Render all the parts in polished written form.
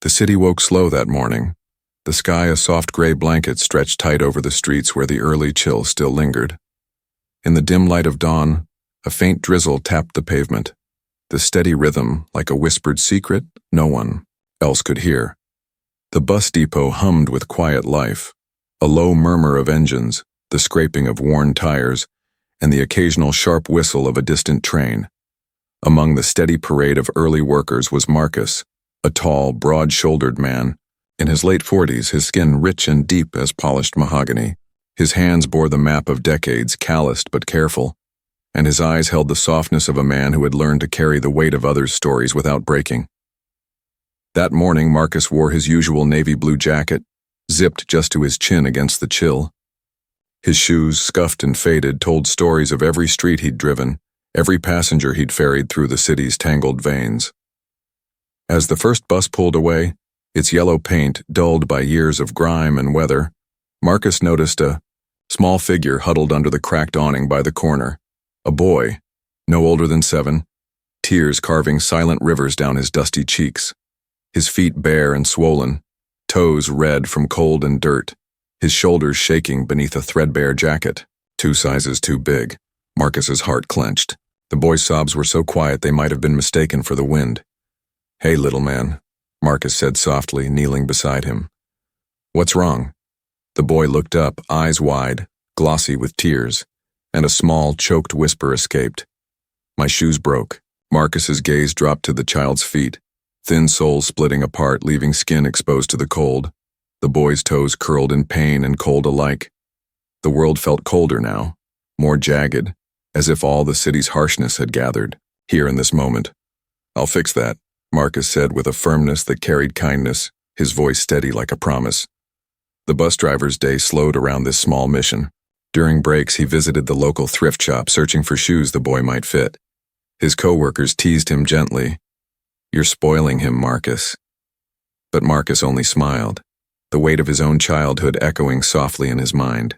The city woke slow that morning. The sky a soft gray blanket stretched tight over the streets where the early chill still lingered. In the dim light of dawn, a faint drizzle tapped the pavement. The steady rhythm, like a whispered secret, no one else could hear. The bus depot hummed with quiet life, a low murmur of engines, the scraping of worn tires, and the occasional sharp whistle of a distant train. Among the steady parade of early workers was Marcus, a tall, broad-shouldered man. In his late 40s, his skin rich and deep as polished mahogany. His hands bore the map of decades, calloused but careful, and his eyes held the softness of a man who had learned to carry the weight of others' stories without breaking. That morning, Marcus wore his usual navy blue jacket, zipped just to his chin against the chill. His shoes, scuffed and faded, told stories of every street he'd driven, every passenger he'd ferried through the city's tangled veins. As the first bus pulled away, its yellow paint dulled by years of grime and weather, Marcus noticed a small figure huddled under the cracked awning by the corner. A boy, no older than 7, tears carving silent rivers down his dusty cheeks. His feet bare and swollen, toes red from cold and dirt, his shoulders shaking beneath a threadbare jacket, 2 sizes too big. Marcus's heart clenched. The boy's sobs were so quiet they might have been mistaken for the wind. "Hey, little man," Marcus said softly, kneeling beside him. "What's wrong?" The boy looked up, eyes wide, glossy with tears, and a small, choked whisper escaped. "My shoes broke." Marcus's gaze dropped to the child's feet, thin soles splitting apart, leaving skin exposed to the cold. The boy's toes curled in pain and cold alike. The world felt colder now, more jagged, as if all the city's harshness had gathered, here in this moment. "I'll fix that," Marcus said with a firmness that carried kindness, his voice steady like a promise. The bus driver's day slowed around this small mission. During breaks, he visited the local thrift shop, searching for shoes the boy might fit. His co-workers teased him gently. "You're spoiling him, Marcus." But Marcus only smiled, the weight of his own childhood echoing softly in his mind.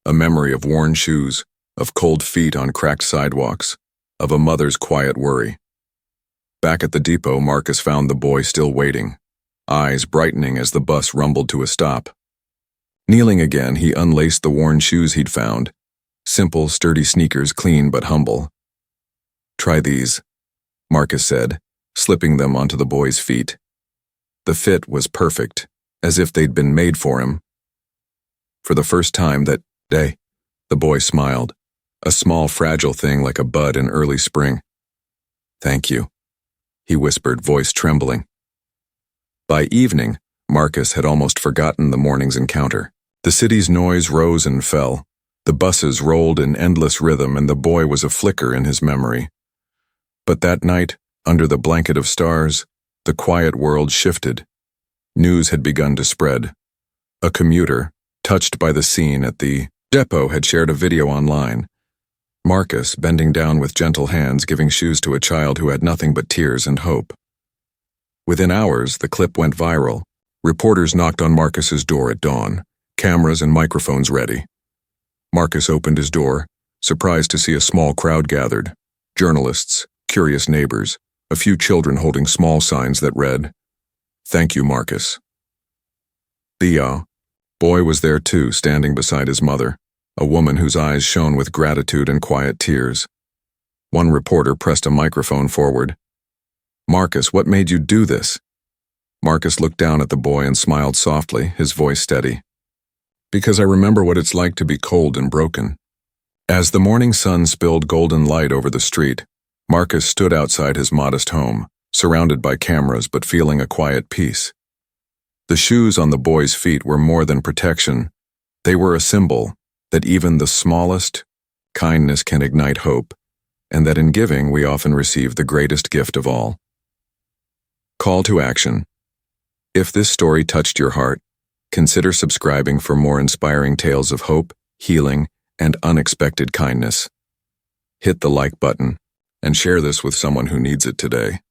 A memory of worn shoes, of cold feet on cracked sidewalks, of a mother's quiet worry. Back at the depot, Marcus found the boy still waiting, eyes brightening as the bus rumbled to a stop. Kneeling again, he unlaced the worn shoes he'd found, simple, sturdy sneakers, clean but humble. "Try these," Marcus said, slipping them onto the boy's feet. The fit was perfect, as if they'd been made for him. For the first time that day, the boy smiled, a small, fragile thing like a bud in early spring. "Thank you," he whispered, voice trembling. By evening, Marcus had almost forgotten the morning's encounter. The city's noise rose and fell. The buses rolled in endless rhythm, and the boy was a flicker in his memory. But that night, under the blanket of stars, the quiet world shifted. News had begun to spread. A commuter, touched by the scene at the depot, had shared a video online. Marcus, bending down with gentle hands, giving shoes to a child who had nothing but tears and hope. Within hours, the clip went viral. Reporters knocked on Marcus's door at dawn, cameras and microphones ready. Marcus opened his door, surprised to see a small crowd gathered. Journalists, curious neighbors, a few children holding small signs that read, "Thank you, Marcus." The boy was there too, standing beside his mother, a woman whose eyes shone with gratitude and quiet tears. One reporter pressed a microphone forward. "Marcus, what made you do this?" Marcus looked down at the boy and smiled softly, his voice steady. "Because I remember what it's like to be cold and broken." As the morning sun spilled golden light over the street, Marcus stood outside his modest home, surrounded by cameras but feeling a quiet peace. The shoes on the boy's feet were more than protection. They were a symbol that even the smallest kindness can ignite hope, and that in giving we often receive the greatest gift of all. Call to action. If this story touched your heart, consider subscribing for more inspiring tales of hope, healing, and unexpected kindness. Hit the like button and share this with someone who needs it today.